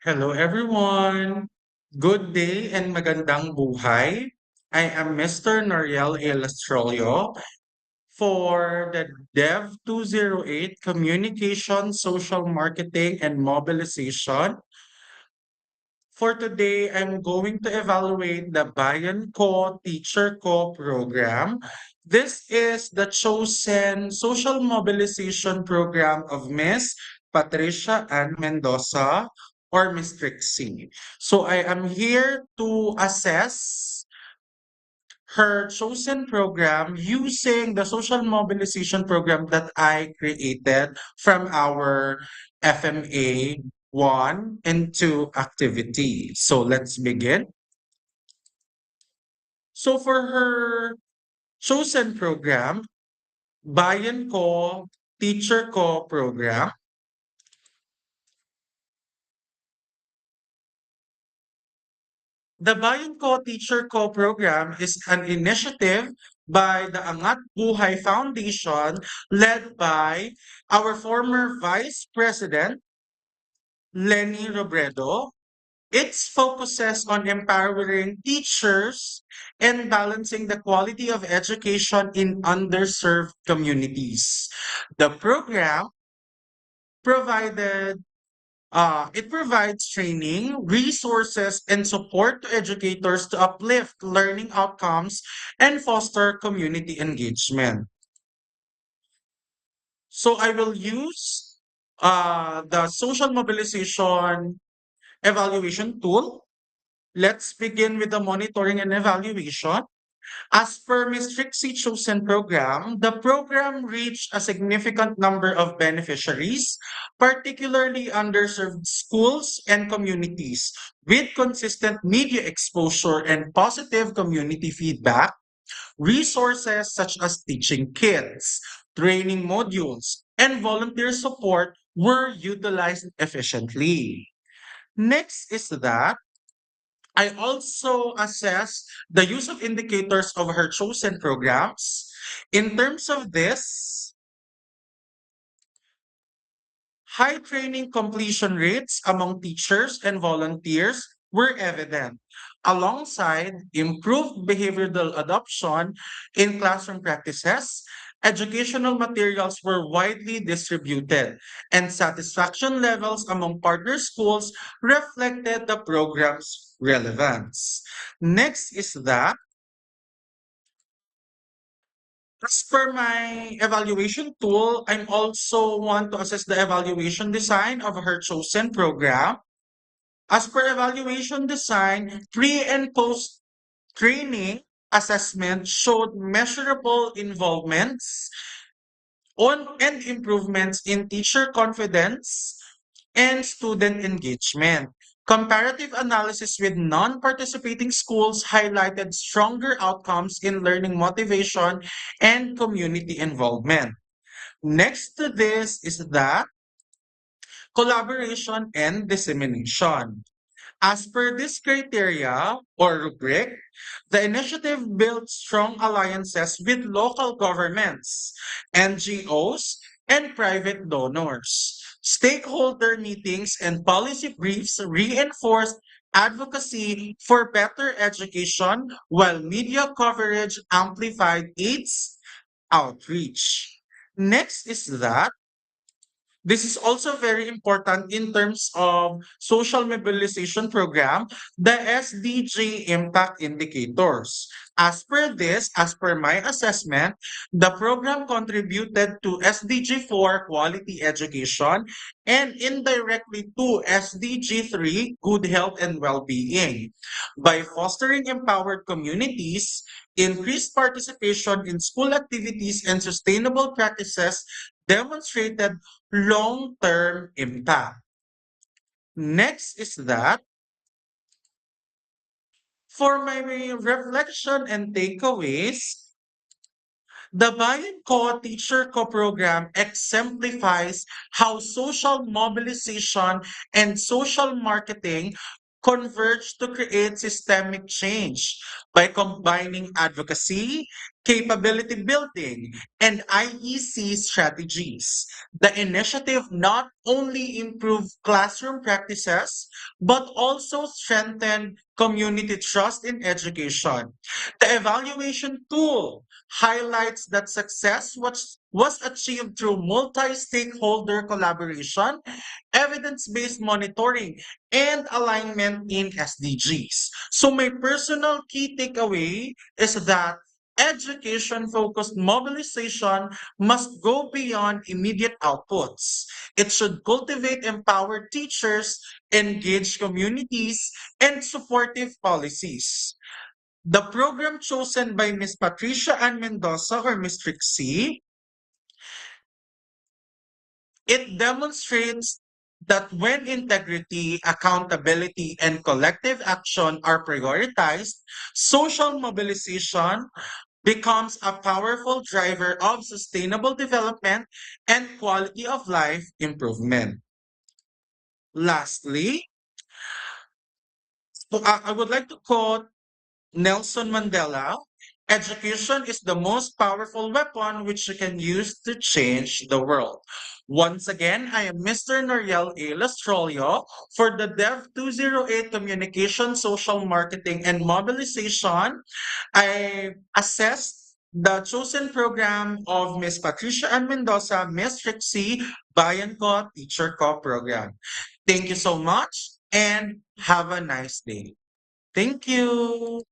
Hello everyone. Good day and magandang buhay. I am Mr. Noriel Elastrolio for the Dev 208 Communication, Social Marketing and Mobilization. For today, I'm going to evaluate the Bayan Ko Teacher Ko program. This is the chosen social mobilization program of Miss Patricia Ann Mendoza or Miss Trixie. So I am here to assess her chosen program using the social mobilization program that I created from our FMA 1 and 2 activity. So let's begin. So for her chosen program, Bayan Ko Teacher Ko program, the Bayan Ko Teacher Ko program is an initiative by the Angat Buhay Foundation led by our former Vice President Lenny Robredo. It focuses on empowering teachers and balancing the quality of education in underserved communities. The program provided it provides training, resources, and support to educators to uplift learning outcomes and foster community engagement. So I will use the social mobilization evaluation tool. Let's begin with the monitoring and evaluation. As per Ms. Trixie chosen program, the program reached a significant number of beneficiaries, particularly underserved schools and communities. With consistent media exposure and positive community feedback, resources such as teaching kits, training modules, and volunteer support were utilized efficiently. Next is that I also assess the use of indicators of her chosen programs. In terms of this, high training completion rates among teachers and volunteers were evident, alongside improved behavioral adoption in classroom practices. Educational materials were widely distributed, and satisfaction levels among partner schools reflected the program's relevance. Next is that as per my evaluation tool, I'm also want to assess the evaluation design of her chosen program. As per evaluation design, pre and post training assessment showed measurable involvements on and improvements in teacher confidence and student engagement. Comparative analysis with non-participating schools highlighted stronger outcomes in learning motivation and community involvement. Next to this is that collaboration and dissemination. As per this criteria or rubric, the initiative built strong alliances with local governments, NGOs, and private donors. Stakeholder meetings and policy briefs reinforced advocacy for better education, while media coverage amplified its outreach. Next is that this is also very important in terms of social mobilization program, the SDG impact indicators. As per my assessment, the program contributed to SDG 4 quality education and indirectly to SDG 3 good health and well-being. By fostering empowered communities, increased participation in school activities and sustainable practices demonstrated long-term impact. Next is that for my reflection and takeaways, the Bayan Ko Teacher Co program exemplifies how social mobilization and social marketing converge to create systemic change by combining advocacy, capability building, and IEC strategies. The initiative not only improved classroom practices, but also strengthened community trust in education. The evaluation tool highlights that success was achieved through multi-stakeholder collaboration, evidence-based monitoring, and alignment in SDGs. So my personal key takeaway is that education-focused mobilization must go beyond immediate outputs. It should cultivate empowered teachers, engage communities, and supportive policies. The program chosen by Ms. Patricia Ann Mendoza or Ms. Trixie, it demonstrates that when integrity, accountability, and collective action are prioritized, social mobilization becomes a powerful driver of sustainable development and quality of life improvement. Lastly, I would like to quote Nelson Mandela: education is the most powerful weapon which you can use to change the world. Once again, I am Mr. Noriel A. Lastrolio for the Dev 208 Communication, Social Marketing, and Mobilization. I assessed the chosen program of Miss Patricia Ann Mendoza, Miss Trixie Bayan Ko Teacher Co program. Thank you so much and have a nice day. Thank you.